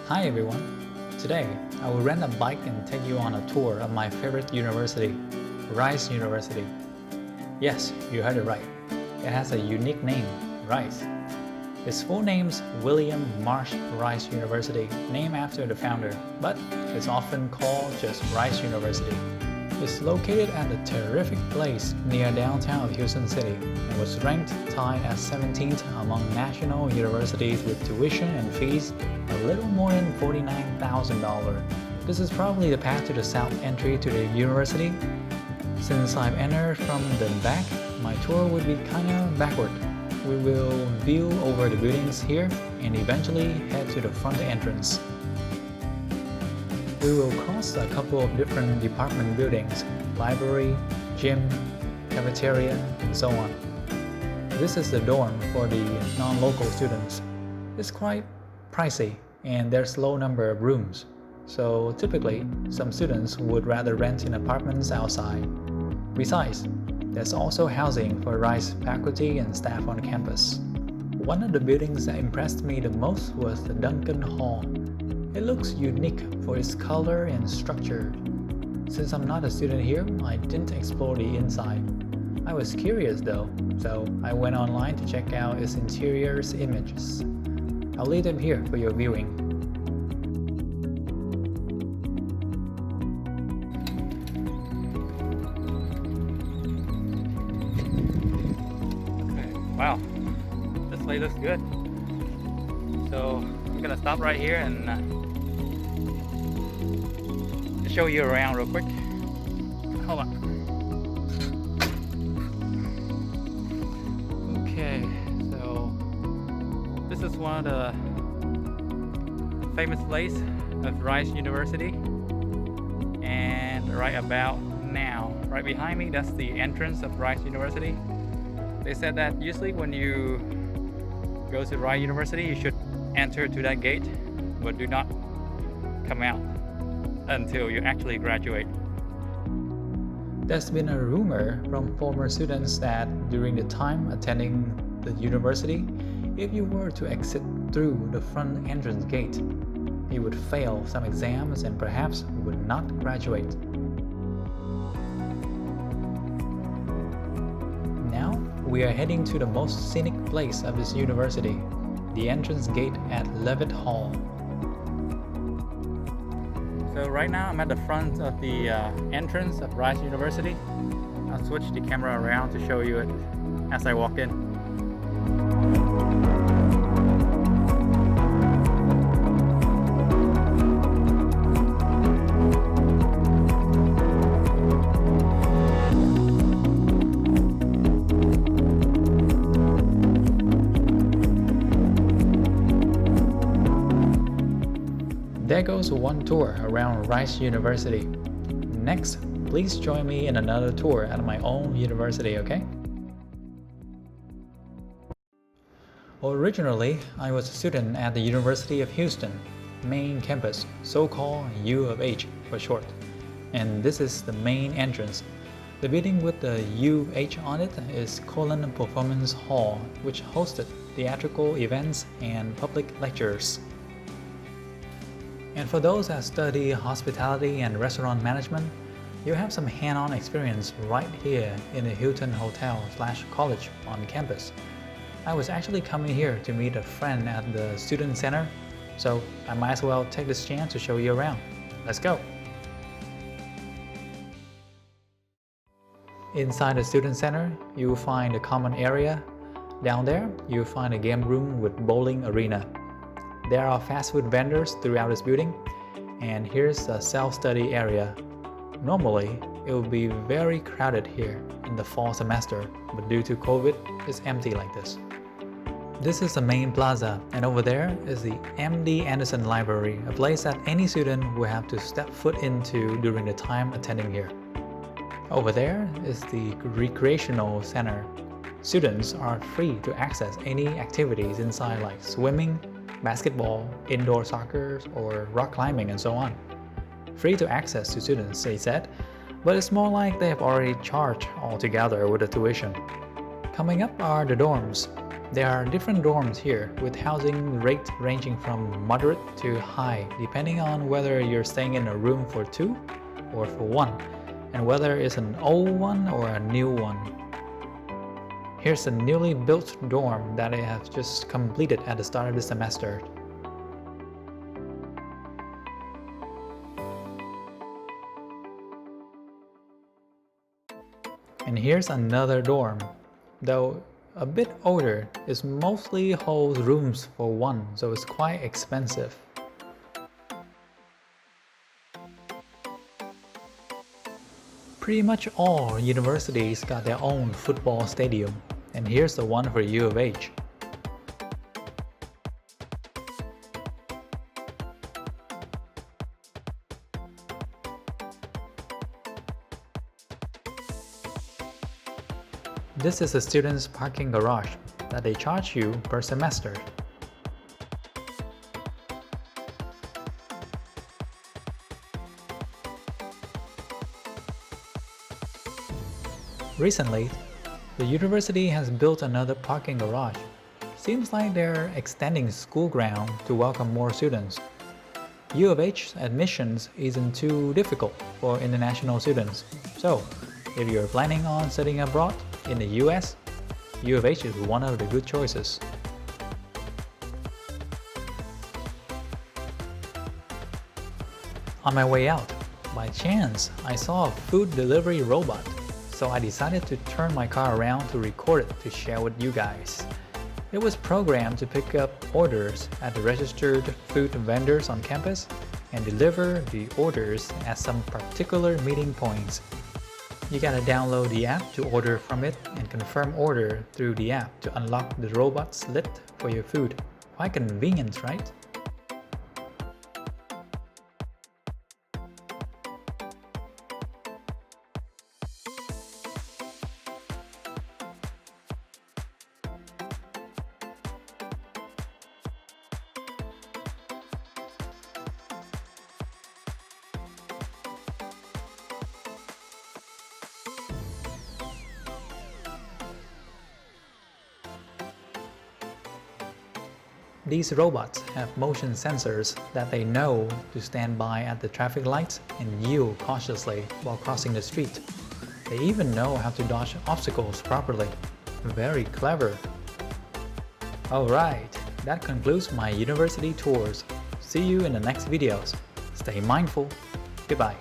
Hi everyone! Today, I will rent a bike and take you on a tour of my favorite university, Rice University. Yes, you heard it right. It has a unique name, Rice. Its full name's William Marsh Rice University, named after the founder, but it's often called just Rice University. It's located at a terrific place near downtown Houston City and was ranked tied as 17th among national universities with tuition and fees a little more than $49,000. This is probably the path to the south entry to the university. Since I've entered from the back, my tour would be kinda backward. We will view over the buildings here and eventually head to the front entrance. We will cross a couple of different department buildings, library, gym, cafeteria, and so on. This is the dorm for the non-local students. It's quite pricey and there's low number of rooms, so typically some students would rather rent in apartments outside. Besides, there's also housing for Rice faculty and staff on campus. One of the buildings that impressed me the most was the Duncan Hall. It looks unique for its color and structure. Since I'm not a student here, I didn't explore the inside. I was curious though, so I went online to check out its interior's images. I'll leave them here for your viewing. Okay, wow, this place looks good. So I'm gonna stop right here and show you around real quick. Hold on. Okay, so this is one of the famous places of Rice University, and right about now, right behind me, that's the entrance of Rice University. They said that usually when you go to Rice University, you should enter to that gate, but do not come out until you actually graduate. There's been a rumor from former students that during the time attending the university, if you were to exit through the front entrance gate, you would fail some exams and perhaps would not graduate. Now, we are heading to the most scenic place of this university, the entrance gate at Leavitt Hall. So right now I'm at the front of the entrance of Rice University. I'll switch the camera around to show you it as I walk in. There goes one tour around Rice University. Next, please join me in another tour at my own university, okay? Originally, I was a student at the University of Houston, main campus, so-called U of H for short. And this is the main entrance. The building with the UH on it is Colon Performance Hall, which hosted theatrical events and public lectures. And for those that study hospitality and restaurant management, you have some hand-on experience right here in the Hilton Hotel/College on campus. I was actually coming here to meet a friend at the Student Center, so I might as well take this chance to show you around. Let's go! Inside the Student Center, you will find a common area. Down there, you'll find a game room with bowling arena. There are fast food vendors throughout this building, and here's a self-study area. Normally, it would be very crowded here in the fall semester, but due to COVID, it's empty like this. This is the main plaza, and over there is the MD Anderson Library, a place that any student will have to step foot into during the time attending here. Over there is the recreational center. Students are free to access any activities inside like swimming, basketball, indoor soccer, or rock climbing, and so on. Free to access to students, they said, but it's more like they have already charged altogether with the tuition. Coming up are the dorms. There are different dorms here, with housing rate ranging from moderate to high, depending on whether you're staying in a room for two or for one, and whether it's an old one or a new one. Here's a newly built dorm that I have just completed at the start of the semester. And here's another dorm, though a bit older. It mostly holds rooms for one, so it's quite expensive. Pretty much all universities got their own football stadium, and here's the one for U of H. This is a student's parking garage that they charge you per semester. Recently, the university has built another parking garage. Seems like they're extending school ground to welcome more students. U of H admissions isn't too difficult for international students, so if you're planning on studying abroad in the US, U of H is one of the good choices. On my way out, by chance, I saw a food delivery robot, so I decided to turn my car around to record it to share with you guys. It was programmed to pick up orders at the registered food vendors on campus and deliver the orders at some particular meeting points. You gotta download the app to order from it and confirm order through the app to unlock the robot's lid for your food. Quite convenient, right? These robots have motion sensors that they know to stand by at the traffic lights and yield cautiously while crossing the street. They even know how to dodge obstacles properly. Very clever. Alright, that concludes my university tours. See you in the next videos. Stay mindful. Goodbye.